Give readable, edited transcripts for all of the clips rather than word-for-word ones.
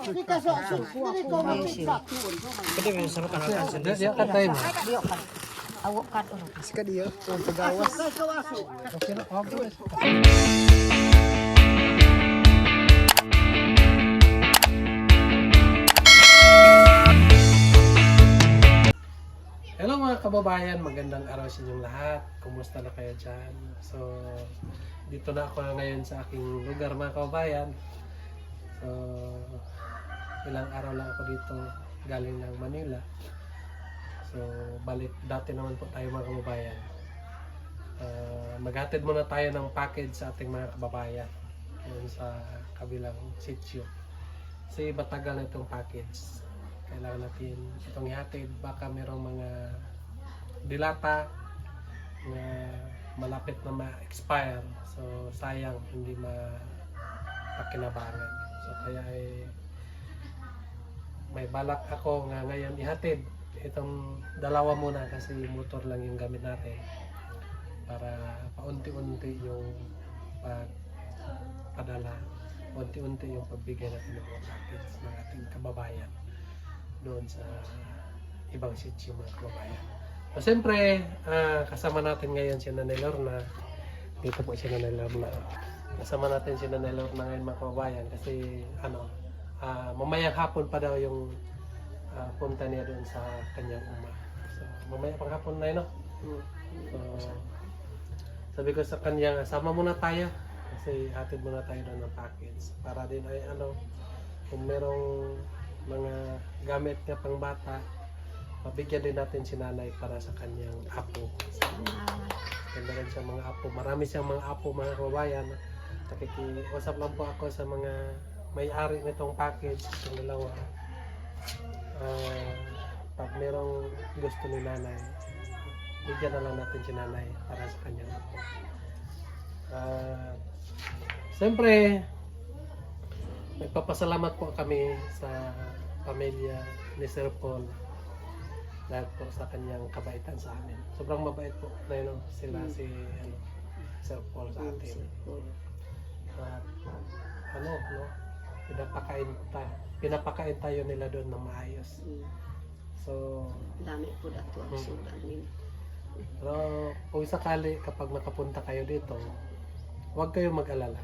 Pwede mo sa kanal kan sa Dia katay mo. Diyo ka. Awo ka ulo. Iska dia, ang pagawas. Okay na, okay. Hello mga kababayan, magandang araw sa inyong lahat. Kumusta na kayo dyan? So, dito na ako ngayon sa aking lugar mga kababayan. So, ilang araw lang ako dito galing ng Manila. So, balik dati naman po tayo mga kababayan. Maghatid muna tayo ng package sa ating mga kababayan doon sa kabilang sitio. Kasi matagal na itong package. Kailangan natin itong ihatid. Baka merong mga dilata na malapit na ma-expire. So, sayang hindi mapakinabangan. So, kaya ay may balak ako nga ngayon ihatid itong dalawa muna kasi motor lang yung gamit natin para paunti-unti yung pagpadala, unti-unti yung pagbigay natin ng mga package ng ating kababayan doon sa ibang sitio mga kababayan. So siyempre, kasama natin ngayon si Nanay Lorna. Dito po si Nanay Lorna. Kasama natin si Nanay Lorna ngayon mga kababayan kasi mamayang hapon pa daw yung punta niya doon sa kanyang uma. So, mamaya pang hapon na yun, no? So, sabi ko sa kanya, sama muna tayo kasi hatid muna tayo doon ng package para din ay kung merong mga gamit nga pang bata, mabigyan din natin si nanay para sa kanyang apo. Ganda rin sa mga apo. Marami siyang mga apo mga kababayan. Nakikiusap lang po ako sa mga may-ari nitong package, itong dalawa. Pag merong gusto ni nanay, bigyan na lang natin si nanay para sa kanyang apo. Siyempre, nagpapasalamat po kami sa pamilya ni Sir Paul dahil po sa kanyang kabaitan sa amin. Sobrang mabait po na yun, sila si Sir Paul sa atin. At pinapakain tayo nila doon ng maayos. So, Dami po dato ang sudan nila. pero kung sakali kapag nakapunta kayo dito, huwag kayong mag-alala.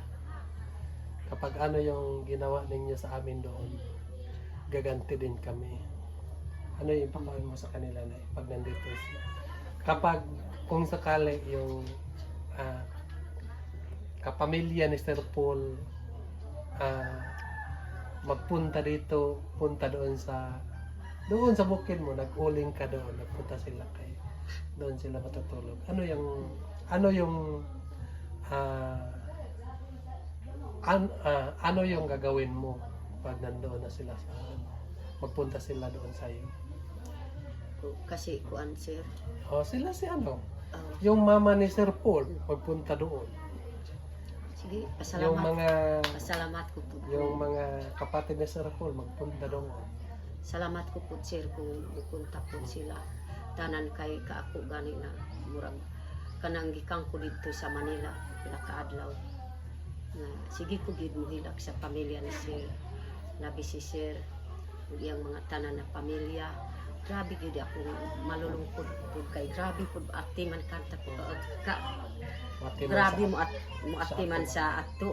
Kapag ano yung ginawa ninyo sa amin doon, gaganti din kami. Ano yung ipakain mo sa kanila na pag nandito sila? Kapag kung sakali yung kapamilya ni Sir Paul magpunta dito, punta doon sa bukid mo, nag-uling ka doon, nagpunta sila kay doon sila matutulog. Ano yung gagawin mo pag nandoon na sila sa magpunta sila doon sa iyo? Kasi kuan sir. Sila si yung mama ni Sir Paul magpunta doon. Sige, Yung pasalamat ko po. yung mga kapatid ni Sir Paul magpunta doon. Salamat ko po sir kung pupunta po sila. Tanan kay kaako gani na murag kanang gikang ko dito sa Manila pila ka adlaw. Sige ko gid mo hilak sa pamilya ni Sir. Labi si Sir ug iyang mga tanan na pamilya. Grabe gid ako malulungkot pud kay grabe pud ati man kanta ko grabe mo ati man sa ato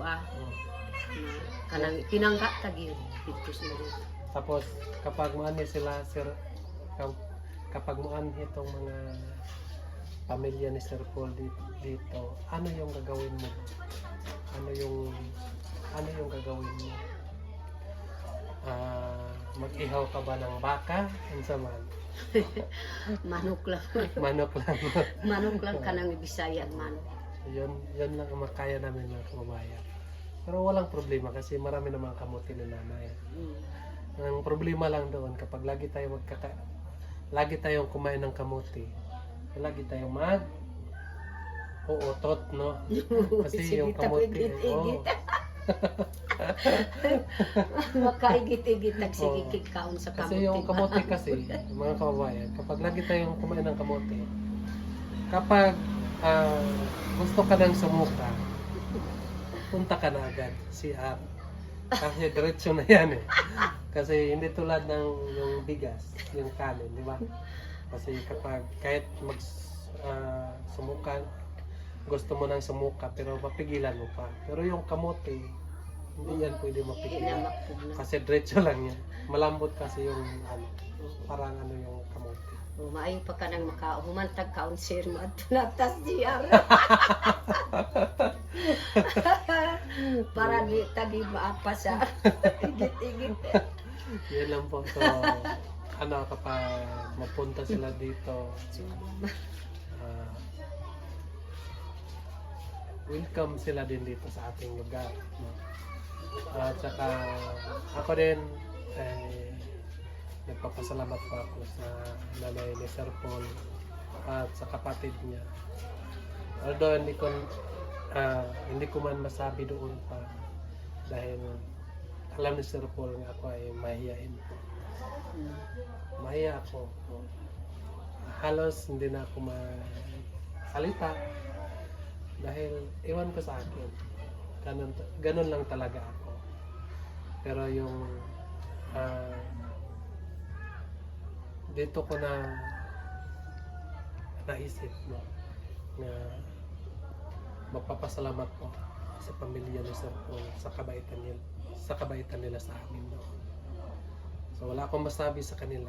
kanang pinangga ta gyud dito sa Manila. Tapos kapag maani sila Sir, kapag maani itong mga pamilya ni Sir Paul dito, ano yung gagawin mo? Ano yung gagawin mo? Mag-ihaw ka ba ng baka? Unsa man? Manok lang. Manok lang. Manok lang kanang Bisayan man. Yun lang ang makaya namin mga kababayan. Pero walang problema kasi marami namang kamuti ni nanay. Ang problema lang doon kapag lagi tayong kumain ng kamuti, lagi tayong uutot, no? Kasi yung kamuti makaigit-igit nagsigikik kaon sa kamuti. Kasi yung kamote kasi, mga kababayan, kapag lagi tayong kumain ng kamote, kapag gusto ka nang sumuka, punta ka na agad CR. Kasi diretso na yan eh. Kasi hindi tulad ng yung bigas, yung kanin, di ba? Kasi kapag kahit sumuka, gusto mo nang sumuka pero mapigilan mo pa. Pero yung kamote, hindi yan pwede Hindi na mapigilan. mapugna. Kasi diretso lang yan. Malambot kasi yung parang yung kamote. Maayo pa ka nang humantag kaon sir mo at natas diyar. Para di tadi maapa sa igit-igit. Yan lang po. So, kapag mapunta sila dito, welcome sila din dito sa ating lugar. No? At saka ako din nagpapasalamat po ako sa nanay ni Sir Paul at sa kapatid niya. Although hindi ko man masabi doon pa dahil alam ni Sir Paul nga ako ay mahihain po. Mahiya ako. Halos hindi na ako masalita dahil iwan ko sa akin. Ganun lang talaga ako. Pero yung dito ko na naisip no, na magpapasalamat po sa pamilya ni Sir Paul sa kabaitan nila sa amin no. So wala akong masabi sa kanila,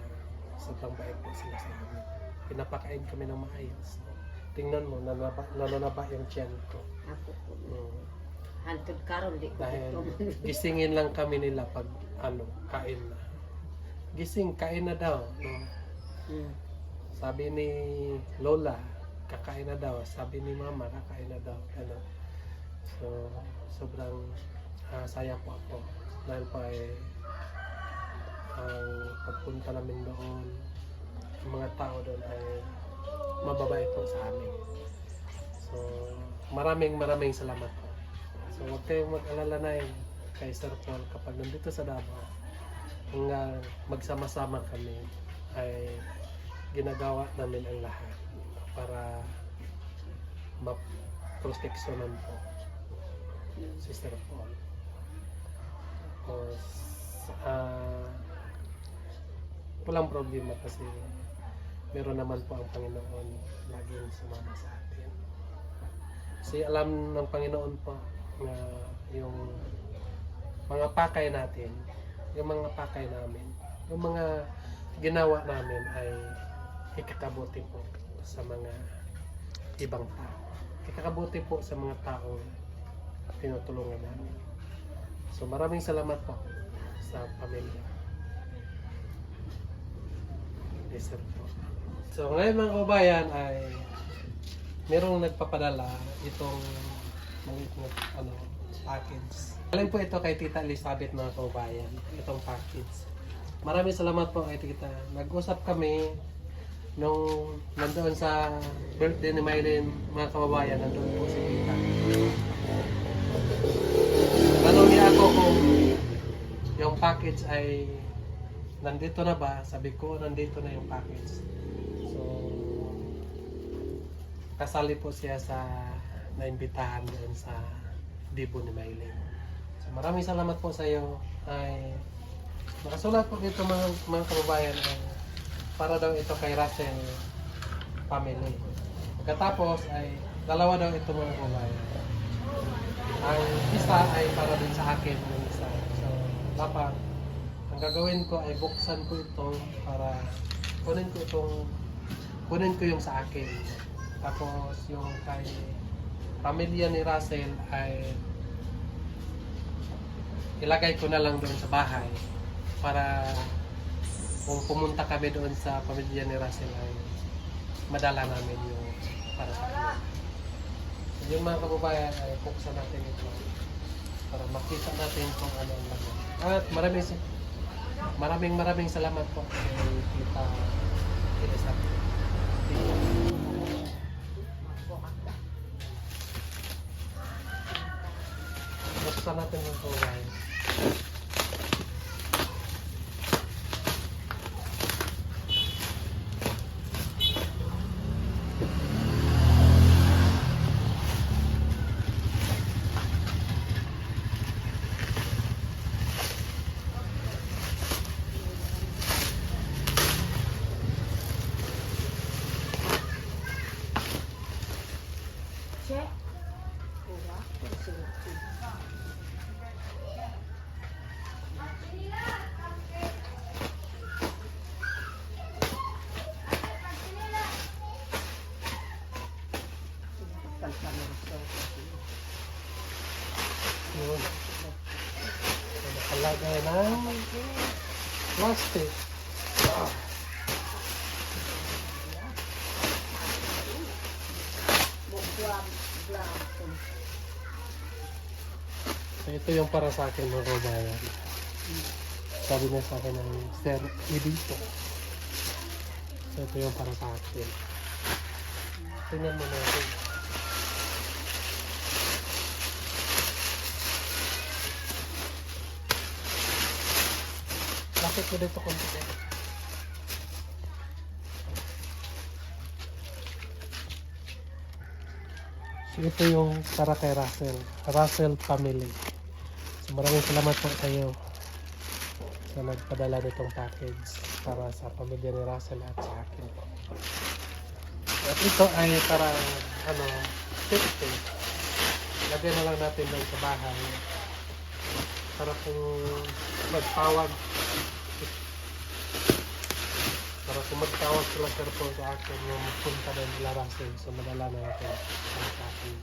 sobrang bait po sila sa amin. Pinapakain kami ng maayos no. Tingnan mo, nananaba yung tiyan ko. Ako po. Hantod karon di ko Dahil ito. gisingin lang kami nila pag kain na. Gising, kain na daw. No? Sabi ni Lola, kakain na daw. Sabi ni Mama, kakain na daw. Ano? So, sobrang saya po ako. Dahil po ay ang pagpunta namin doon, ang mga tao doon ay mababait po sa amin. So, maraming salamat po. So, huwag kayong mag-alala na kay Sir Paul kapag nandito sa Davao. Hanggang magsama-sama kami ay ginagawa namin ang lahat para maproteksyonan po si Sir Paul. Tapos walang problema kasi meron naman po ang Panginoon laging sumama sa atin. Kasi alam ng Panginoon po na yung mga pakay natin, yung mga pakay namin, yung mga ginawa namin ay ikakabuti po sa mga ibang tao. Ikakabuti po sa mga taong tinutulungan namin. So maraming salamat po sa pamilya. Yes, sir po. So ngayon mga kabayan ay merong nagpapadala itong package. Galing po ito kay Tita Elizabeth mga kabayan, itong package. Maraming salamat po kay Tita. Nag-usap kami nung nandoon sa birthday ni Mylene mga kababayan, nandoon po si Tita. Tanong niya ako kung yung package ay nandito na ba? Sabi ko, nandito na yung package. So, kasali po siya sa naimbitahan doon sa Dibo ni Mylene. So, maraming salamat po sa iyo. Ay nakasulat po dito mga kababayan ay para daw ito kay Russell family. Pagkatapos ay dalawa daw ito mga kababayan. Ang isa ay para din sa akin ng isa. So dapat ang gagawin ko ay buksan ko ito para kunin ko yung sa akin. Tapos yung kay pamilya ni Russell ay ilagay ko na lang doon sa bahay para kung pumunta kami doon sa pamilya ni Russell ay madala namin yung para sa kanya. So, yung mga kababayan ay buksan natin ito para makita natin kung ano ang laman. At maraming salamat po kay Tita Elizabeth. Buksan natin yung kababayan. ay ng plastic. So, ito yung para sa akin mga kabayan. Sabi niya sa akin ng Sir Edito. So, ito yung para sa akin. Tingnan mo natin. Bakit mo dito konti? So, ito yung para kay Russell. Russell family. So, maraming salamat po kayo sa nagpadala nitong package para sa pamilya ni Russell at sa akin po. At ito ay parang safety. Lagyan na lang natin doon sa bahay para kung magtawag sila sir po sa akin yung magpunta doon nila Russell, so madala na natin sa akin.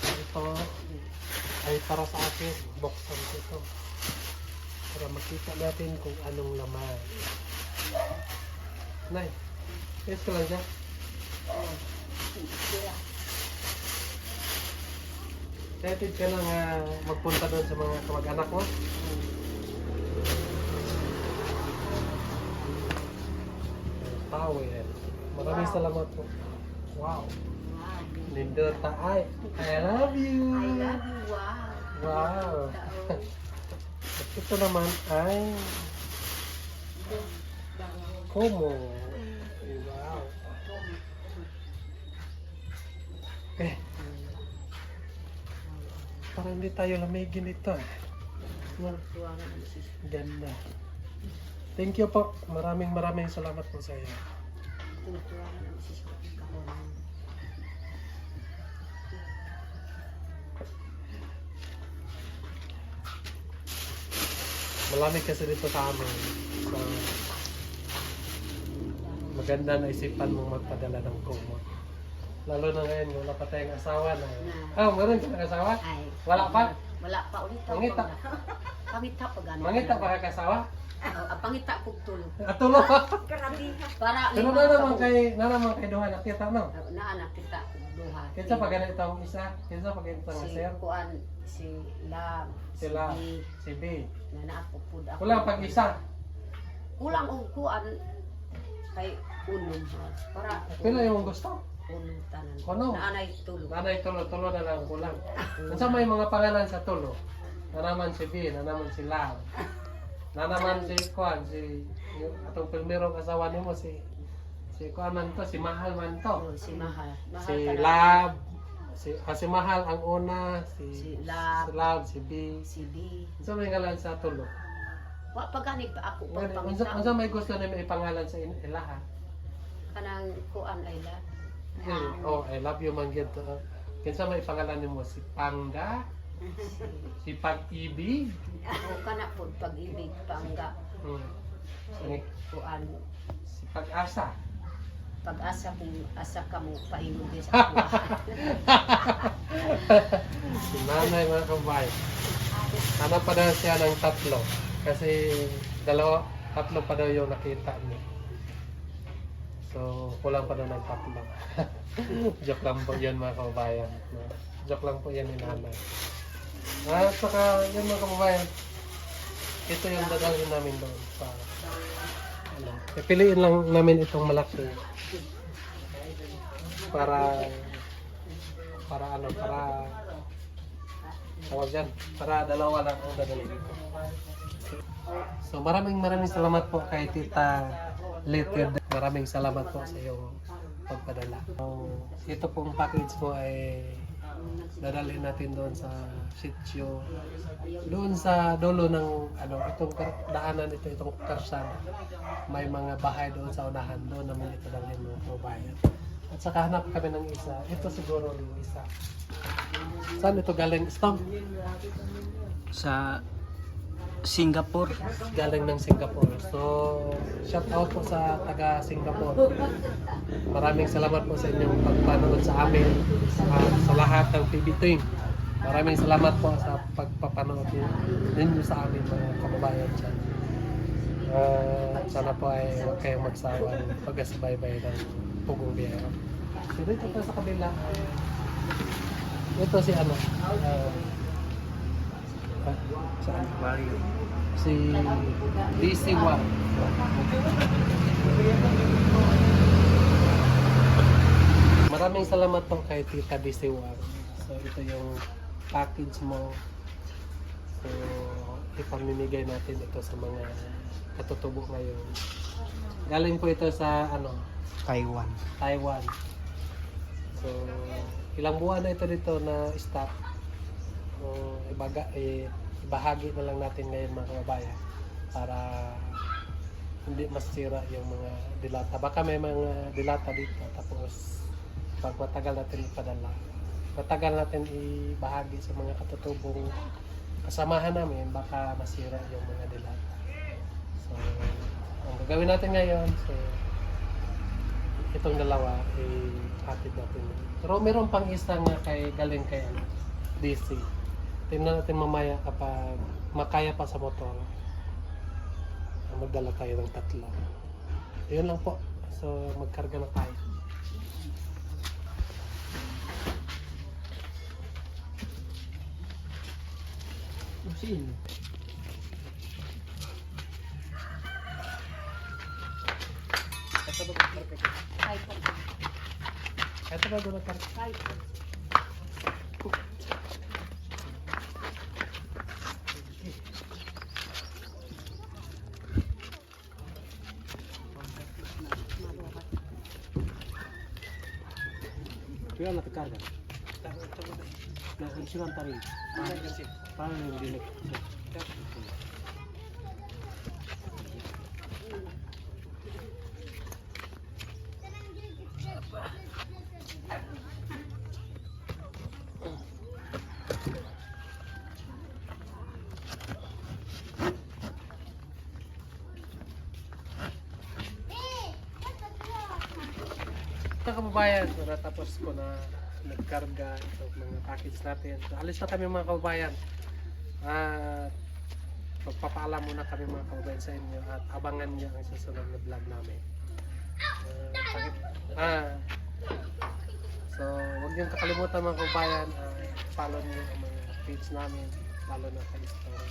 Ito ay para sa akin, buksan ko ito para makita natin kung anong laman. Nay, yes ko lang dyan. Excited ka lang magpunta doon sa mga kamag-anak mo? Towel. Maraming salamat po. Wow. Lindota, I love you. I love you, wow. Wow. At ito naman ay Como. Wow. Okay. Parang hindi tayo lamigin ito. Ganda. Thank you po. Maraming salamat po sa iyo. Malamig kasi dito sa amin. So, maganda na isipan mong magpadala ng kumot. Lalo na ngayon, wala pa tayong asawa na. Meron ka ng asawa? Ay, Wala pa? Wala pa ulit. Mangita. Pangita pa gano'n. Mangita pa ka asawa? Pangita po tulo. Tulo pa? Para Pero na naman kay duha nakita no? Naanak kita duha. Kinsa pa ganito ang isa? Kinsa pa ganito ang Si sir? Kuan, si Lab, Sila, si si B. na naapupud ako. Kulang pag isa. Kulang og kuan kay unong ha. Para Pila yung gusto? unong tanan. Kuno? Naanay tulo. Nanay tulo na lang kulang. Unsa may mga pangalan sa tulo? Na naman si B, na naman si Lab. Na naman si Kuan, si atong primerong asawa nimo si Kuan man to, si Mahal man to. Oh, si Mahal. Si tanan. Lab, si Mahal ang una, Si Lab. si B. Si B. Unsa may ngalan sa tulo? Wa pagani pa ako pag Unsa pangita. may gusto na may pangalan sa ilaha? Kanang kuan ay Lab. Oh, I love you man gyud to. Kinsa may pangalan nimo si Pangga? Si Pag-ibig? O kana po pag-ibig pangga. Si Kuan Pag-asa. pag-asa kung asa ka mo paingog sa ako. Si nanay mga kabay. Hanap pa daw siya ng tatlo. Kasi tatlo pa daw yung nakita niya. So, kulang pa daw ng tatlo. Joke lang po yun mga kababayan. Joke lang po yan ni nanay. At saka yun mga kababayan, ito yung dadalhin namin doon sa pipiliin lang namin itong malaki para tawag dyan, para dalawa lang ang dadalhin dito. So maraming salamat po kay Tita Litted. Maraming salamat po sa iyong pagpadala. So, ito pong package po ay dadalhin natin doon sa sitio, doon sa dulo ng itong daanan itong karsada. May mga bahay doon sa unahan, doon naman ito dalhin ng bayan. At saka hanap kami ng isa. Ito siguro yung isa. Saan ito galing? Stamp? Sa Singapore. galing ng Singapore. So, shout out po sa taga Singapore. Maraming salamat po sa inyong pagpanood sa amin, sa lahat ng PB team. Maraming salamat po sa pagpapanood ninyo sa amin mga kababayan dyan. Sana po ay huwag kayong magsawa ng pagkasubaybay ng Pugong Biyero. So dito po sa kabila, ito si ano, saan? Mario. Si DC1. Maraming salamat po kay Tita DC1. So ito yung package mo. So ipamimigay natin ito sa mga katutubo ngayon. Galing po ito sa ano, Taiwan. Taiwan. So ilang buwan na ito dito na stock. So ibahagi na lang natin ngayon mga kababayan para hindi masira yung mga dilata. Baka may mga dilata dito tapos pag matagal natin ipadala, matagal natin ibahagi sa mga katutubong kasamahan namin, baka masira yung mga dilata. So, ang gagawin natin ngayon, so, itong dalawa, hatid natin. Pero meron pang isa nga galing kay DC. Tingnan natin mamaya kapag makaya pa sa motor, magdala tayo ng 3. Yun lang po. So, magkarga na tayo. Sino? Ito ba magkarga? Ito ba magkarga? Kaya nakakarga. Nakakarga pa rin. Paano yung dinig? Ito kababayan, so natapos ko na nagkarga itong mga package natin. So alis na kami mga kababayan. At magpapaalam muna kami mga kababayan sa inyo at abangan nyo ang susunod na vlog namin. So huwag nyo kakalimutan mga kababayan, follow nyo ang mga page namin, lalo na kay Story.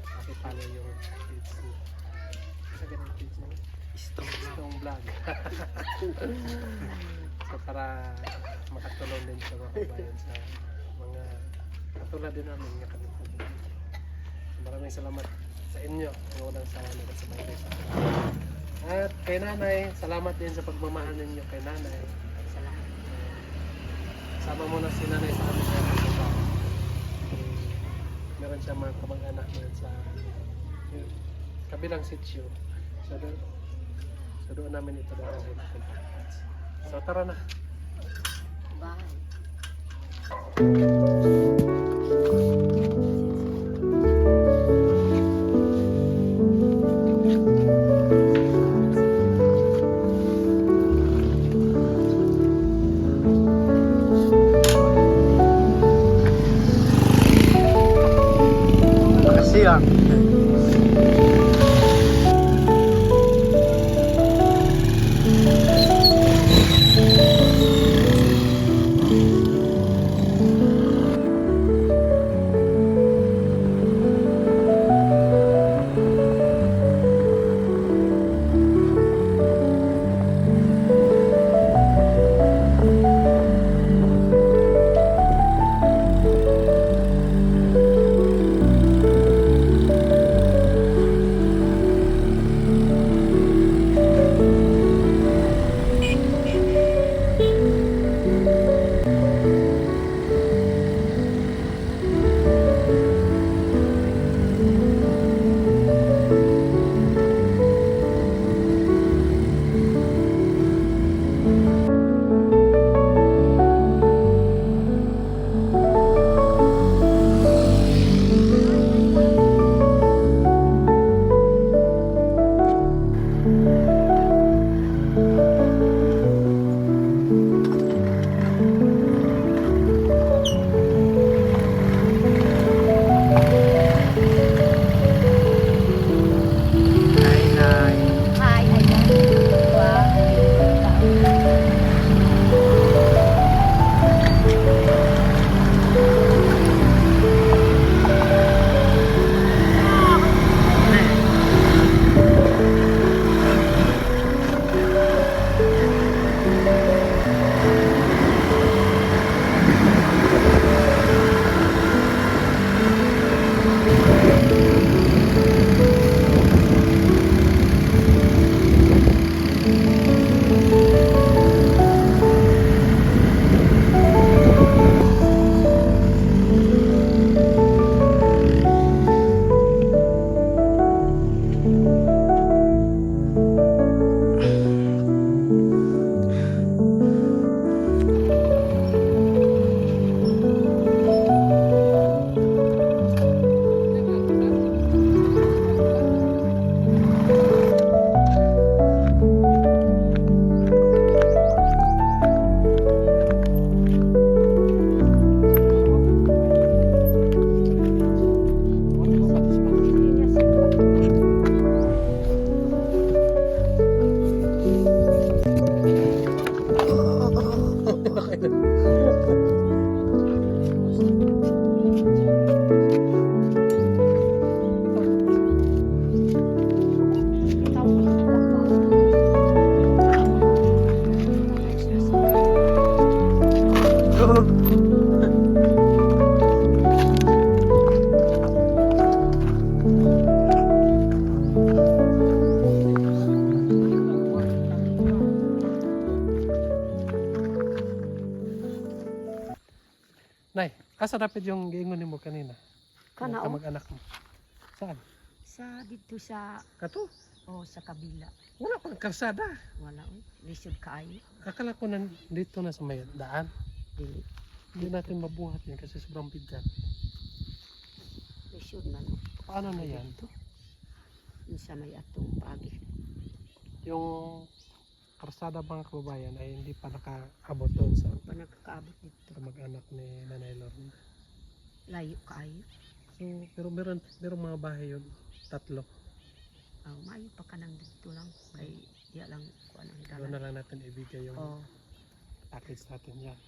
Pakipollow yung page nyo. Sa ganang page nyo? Strong vlog. So para makatulong din sa mga kabayan sa mga katulad din namin nga kami. Maraming salamat sa inyo ang unang sawa na kasabay sa akin. At kay nanay, salamat din sa pagmamahal ninyo kay nanay. Salamat. Sama mo na si nanay sa amin sa trabaho. Meron siya mga kamag-anak doon sa kabilang sitio. So doon namin ito daw. So tara na. Bye. Makasih ya. Nay, asa dapat yung giingon mo kanina? Kana Yung o, kamag-anak mo. Saan? sa dito sa Kato? sa kabila. Wala pang karsada. Wala o, lisod kaayo. Akala ko dito na sa may daan. Dili, Hindi natin mabuhat yan kasi sobrang bigat. lisod na no. Paano na yan? Sa may atong pagi. Yung karsada mga kababayan ay hindi pa nakaabot doon sa Pa nakakaabot dito. kamag-anak ni Nanay Lorna. Layo kaayo. So, pero meron mga bahay yun. 3. Maayo pa ka nang dito lang. Kay diya lang kuan ang Doon dalan. na lang natin ibigay yung Oh, package natin yan.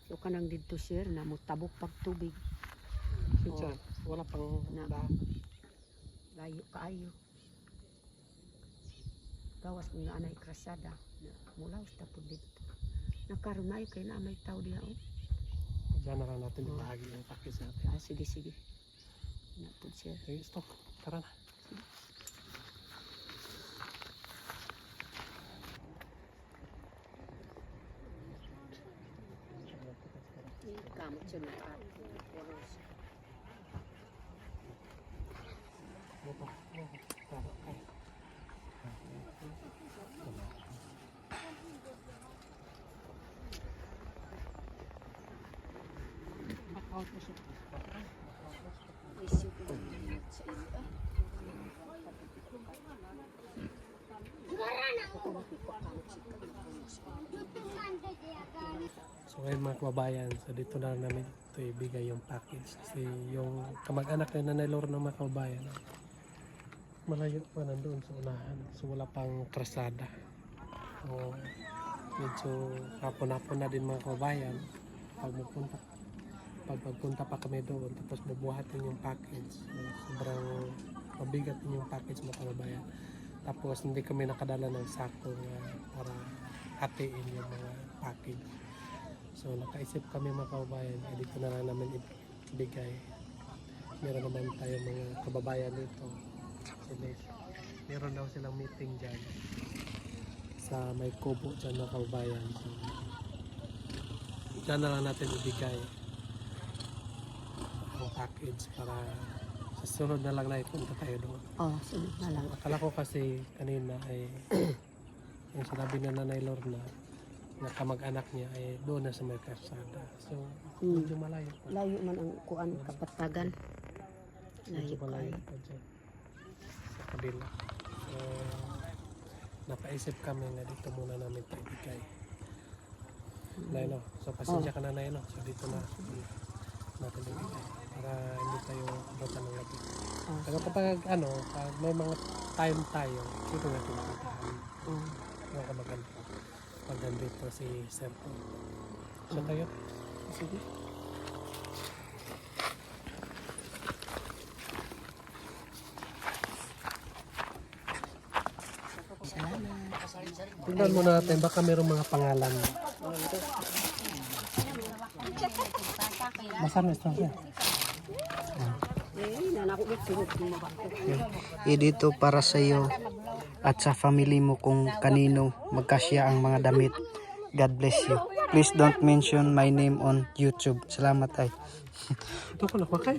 so kanang dito sir na mo tabok pag tubig. Sinsa, wala pang Na. daan. Layo kaayo. Gawas nga anay krasada. Mula sa tapod dito. Nakaroon na kay na may tao diha o. Diyan na lang natin ibahagi yung package natin. Sige sige. Napod sir. Okay, stop. Tara na. Kamot siya na So ngayon mga kababayan, so dito na namin ito ibigay yung package. Kasi yung kamag-anak na Nanay Lorna mga kababayan, malayo pa nandoon sa unahan. So wala pang krasada. So medyo hapon-hapon na din mga kababayan. Pagpunta pa kami doon, tapos bubuhatin yung package. So, sobrang mabigat din yung package mga kababayan. Tapos hindi kami nakadala ng sako para hatiin yung mga package. So nakaisip kami mga kababayan, dito na lang namin ibigay. Meron naman tayo mga kababayan dito. Meron daw silang meeting dyan sa may kubo dyan mga kababayan. So, dyan na lang natin ibigay ang package para sa sunod na lang na ipunta tayo doon. Oh, sunod na lang. Akala ko kasi kanina ay yung sinabi na Nanay Lorna na kamag-anak niya ay doon na sa may karsada. So, medyo malayo pa. Layo man ang kuan kapatagan. Medyo Layo malayo kaayo. pa dyan sa kabila. So, napaisip kami na dito muna namin ito ibigay. Nay, no? So, pasensya ka na, Nay, no? So, dito na natin ibigay para hindi tayo abutan ng gabi. Pero kapag pag may mga time tayo, dito natin puntahan. Mga kamag-anak. Pag nandito si Sir Paul. So tayo. Sige. Tingnan mo natin, baka mayroong mga pangalan. Masarap ito siya. Dito para sa iyo at sa family mo kung kanino magkasya ang mga damit. God bless you. Please don't mention my name on YouTube. Salamat ay. Ito ko na, bakay.